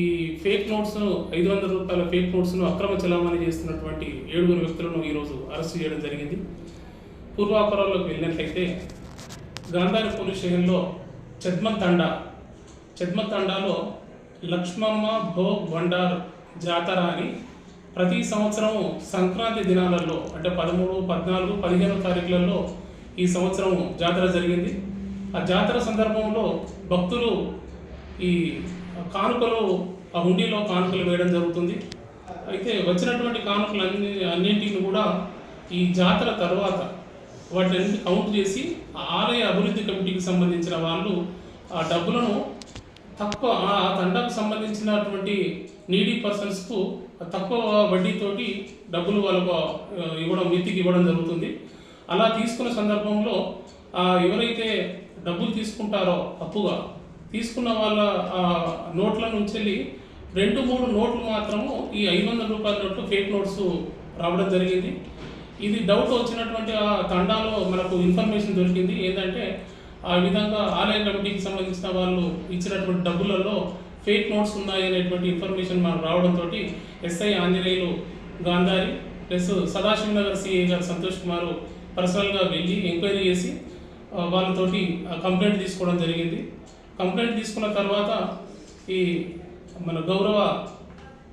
ఈ ఫేక్ నోట్స్ను 500 రూపాయల ఫేక్ నోట్స్ను అక్రమ చలామణి చేస్తున్నటువంటి 7 వ్యక్తులను ఈరోజు అరెస్ట్ చేయడం జరిగింది. పూర్వాపరాల్లోకి వెళ్ళినట్లయితే గాంధారి పోలీస్ స్టేషన్లో చెద్మత్ తండాలో లక్ష్మమ్మ భోగ్ భండార్ జాతర అని ప్రతి సంవత్సరం సంక్రాంతి దినాలలో అంటే 13, 14, 15 తారీఖులలో ఈ సంవత్సరం జాతర జరిగింది. ఆ జాతర సందర్భంలో భక్తులు ఈ కానుకలు ఆ హుండీలో కానుకలు వేయడం జరుగుతుంది. అయితే వచ్చినటువంటి కానుకలు అన్నింటిని కూడా ఈ జాతర తర్వాత వాటిని కౌంట్ చేసి ఆలయ అభివృద్ధి కమిటీకి సంబంధించిన వాళ్ళు ఆ డబ్బులను తక్కువ ఆ తండాకు సంబంధించినటువంటి నీడీ పర్సన్స్కు తక్కువ వడ్డీతోటి డబ్బులు వాళ్ళకు మితికి ఇవ్వడం జరుగుతుంది. అలా తీసుకున్న సందర్భంలో ఎవరైతే డబ్బులు తీసుకుంటారో అప్పుగా తీసుకున్న వాళ్ళ నోట్ల నుంచి 2-3 నోట్లు మాత్రము ఈ 500 రూపాయల నోట్లు ఫేక్ నోట్స్ రావడం జరిగింది. ఇది డౌట్ వచ్చినటువంటి ఆ తండాలో మనకు ఇన్ఫర్మేషన్ దొరికింది. ఏంటంటే ఆ విధంగా ఆలయ కమిటీకి సంబంధించిన వాళ్ళు ఇచ్చినటువంటి డబ్బులలో ఫేక్ నోట్స్ ఉన్నాయి అనేటువంటి ఇన్ఫర్మేషన్ మనకు రావడంతో SI Anjaneyulu Gandhari plus Sadashivnagar CI గారు సంతోష్ కుమార్ పర్సనల్గా వెళ్ళి ఎంక్వైరీ చేసి వాళ్ళతోటి కంప్లైంట్ తీసుకోవడం జరిగింది. కంప్లైంట్ తీసుకున్న తర్వాత ఈ మన గౌరవ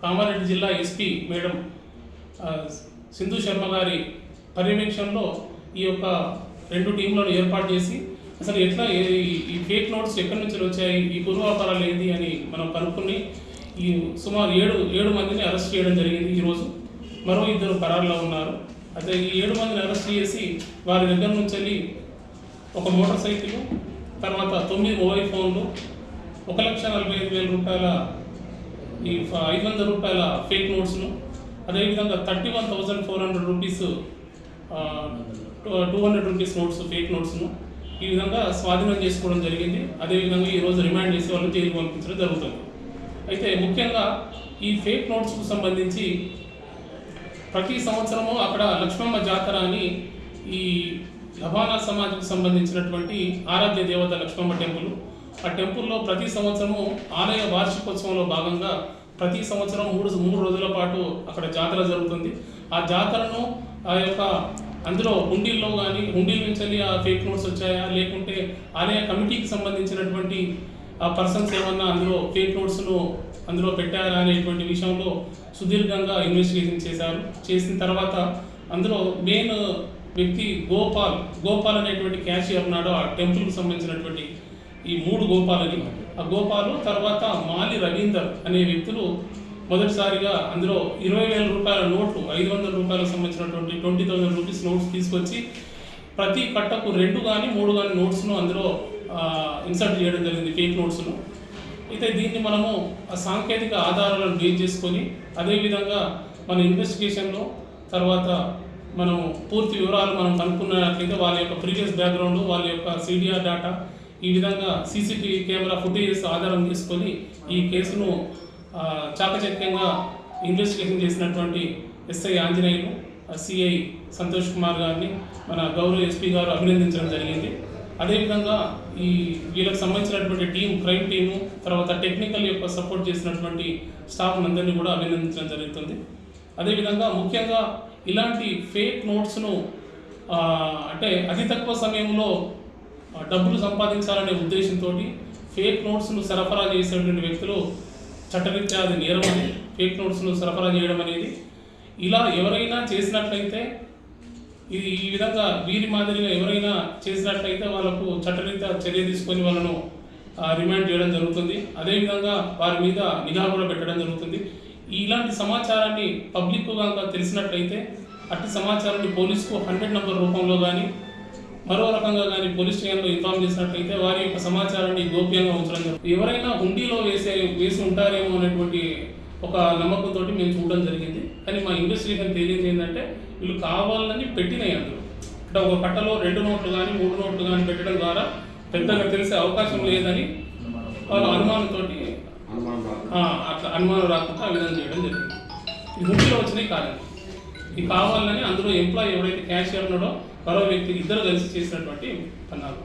కామారెడ్డి జిల్లా ఎస్పీ మేడం సింధు శర్మ గారి పర్యవేక్షణలో ఈ యొక్క 2 టీంలను ఏర్పాటు చేసి అసలు ఎట్లా ఈ ఫేక్ నోట్స్ ఎక్కడి నుంచి వచ్చాయి, ఈ పూర్వాపరాలు ఏంటి అని మనం కనుక్కొని ఈ సుమారు 7 మందిని అరెస్ట్ చేయడం జరిగింది. ఈరోజు మరో 2 పరారులో ఉన్నారు. అయితే ఈ 7 మందిని అరెస్ట్ చేసి వారి దగ్గర నుంచి ఒక మోటార్ సైకిల్, తర్వాత 9 మొబైల్ ఫోన్లు, 1,45,000 రూపాయల ఈ 500 రూపాయల ఫేక్ నోట్స్ను, అదేవిధంగా 31,400 రూపీస్ 200 రూపీస్ నోట్స్ ఫేక్ నోట్స్ను ఈ విధంగా స్వాధీనం చేసుకోవడం జరిగింది. అదేవిధంగా ఈరోజు రిమాండ్ చేసి వాళ్ళు జైలుకు పంపించడం జరుగుతుంది. అయితే ముఖ్యంగా ఈ ఫేక్ నోట్స్కు సంబంధించి ప్రతి సంవత్సరము అక్కడ లక్ష్మమ్మ జాతర అని ఈ లబానా సమాజకు సంబంధించినటువంటి ఆరాధ్య దేవత లక్ష్మమ్మ టెంపుల్, ఆ టెంపుల్లో ప్రతి సంవత్సరము ఆలయ వార్షికోత్సవంలో భాగంగా ప్రతి సంవత్సరం 3 రోజుల పాటు అక్కడ జాతర జరుగుతుంది. ఆ జాతరను ఆ యొక్క అందులో హుండీల్లో కానీ హుండీల నుంచి ఆ ఫేక్ నోట్స్ వచ్చాయా, లేకుంటే ఆలయ కమిటీకి సంబంధించినటువంటి ఆ పర్సన్స్ ఏమన్నా అందులో ఫేక్ నోట్స్ను అందులో పెట్టారా అనేటువంటి విషయంలో సుదీర్ఘంగా ఇన్వెస్టిగేషన్ చేసిన తర్వాత అందులో మెయిన్ వ్యక్తి గోపాల్ అనేటువంటి క్యాషియర్ ఉన్నాడు. ఆ టెంపుల్కి సంబంధించినటువంటి ఈ 3 గోపాలని, ఆ గోపాలు తర్వాత మాలి రవీందర్ అనే వ్యక్తులు మొదటిసారిగా అందులో 20,000 రూపాయల నోట్లు 500 రూపాయలకు సంబంధించినటువంటి 20,000 రూపీస్ నోట్స్ తీసుకొచ్చి ప్రతి కట్టకు 2 కానీ 3 కానీ నోట్స్ను అందులో ఇన్సర్ట్ చేయడం జరిగింది, ఫేక్ నోట్స్ను. అయితే దీన్ని మనము ఆ సాంకేతిక ఆధారాలను బేస్ చేసుకొని అదేవిధంగా మన ఇన్వెస్టిగేషన్లో తర్వాత మనము పూర్తి వివరాలు మనం కనుక్కున్నట్లయితే వాళ్ళ యొక్క ప్రీవియస్ బ్యాక్గ్రౌండ్, వాళ్ళ యొక్క సిడిఆర్ డేటా, ఈ విధంగా సీసీటీవీ కెమెరా ఫుటేజెస్ ఆధారం తీసుకొని ఈ కేసును చాకచక్యంగా ఇన్వెస్టిగేషన్ చేసినటువంటి ఎస్ఐ ఆంజనేయులు, సిఐ సంతోష్ కుమార్ గారిని మన గౌరవ ఎస్పీ గారు అభినందించడం జరిగింది. అదేవిధంగా ఈ వీళ్ళకి సంబంధించినటువంటి క్రైమ్ టీము తర్వాత టెక్నికల్ యొక్క సపోర్ట్ చేసినటువంటి స్టాఫ్ అందరినీ కూడా అభినందించడం జరుగుతుంది. అదేవిధంగా ముఖ్యంగా ఇలాంటి ఫేక్ నోట్స్ను అంటే అతి తక్కువ సమయంలో డబ్బులు సంపాదించాలనే ఉద్దేశంతో ఫేక్ నోట్స్ను సరఫరా చేసేటువంటి వ్యక్తులు చట్టరీత్యా అది నేరం అని ఫేక్ నోట్స్ను సరఫరా చేయడం అనేది. ఇలా ఎవరైనా చేసినట్లయితే ఈ విధంగా వీరి మాదిరిగా ఎవరైనా చేసినట్లయితే వాళ్ళకు చట్టరీత్యా చర్య తీసుకొని వాళ్ళను రిమాండ్ చేయడం జరుగుతుంది. అదేవిధంగా వారి మీద నిఘా కూడా పెట్టడం జరుగుతుంది. ఇలాంటి సమాచారాన్ని పబ్లిక్గా తెలిసినట్లయితే అట్టి సమాచారాన్ని పోలీసుకు 100 నంబర్ రూపంలో కానీ మరో రకంగా కానీ పోలీస్ స్టేషన్లో ఇన్ఫార్మ్ చేసినట్లయితే వారి యొక్క సమాచారాన్ని గోప్యంగా ఉంచడం జరుగుతుంది. ఎవరైనా హుండీలో వేసి ఉంటారేమో అనేటువంటి ఒక నమ్మకంతో మేము చూడడం జరిగింది. కానీ మా ఇన్వెస్టిగేషన్ తేలింది ఏంటంటే వీళ్ళు కావాలని పెట్టినాయి అందులో. అంటే ఒక కట్టలో 2 నోట్లు కానీ 3 నోట్లు కానీ పెట్టడం ద్వారా పెద్దగా తెలిసే అవకాశం లేదని వాళ్ళ అనుమానంతో అట్లా అనుమానం రాకుండా ఆ విధంగా చేయడం జరిగింది. ఇది హుండీలో వచ్చినాయి కాదు, ఇది కావాలని అందులో ఎంప్లాయీ ఎవరైతే క్యాషియర్ ఉన్నాడో మరో వ్యక్తి ఇద్దరు కలిసి చేసినటువంటి పన్నాలు.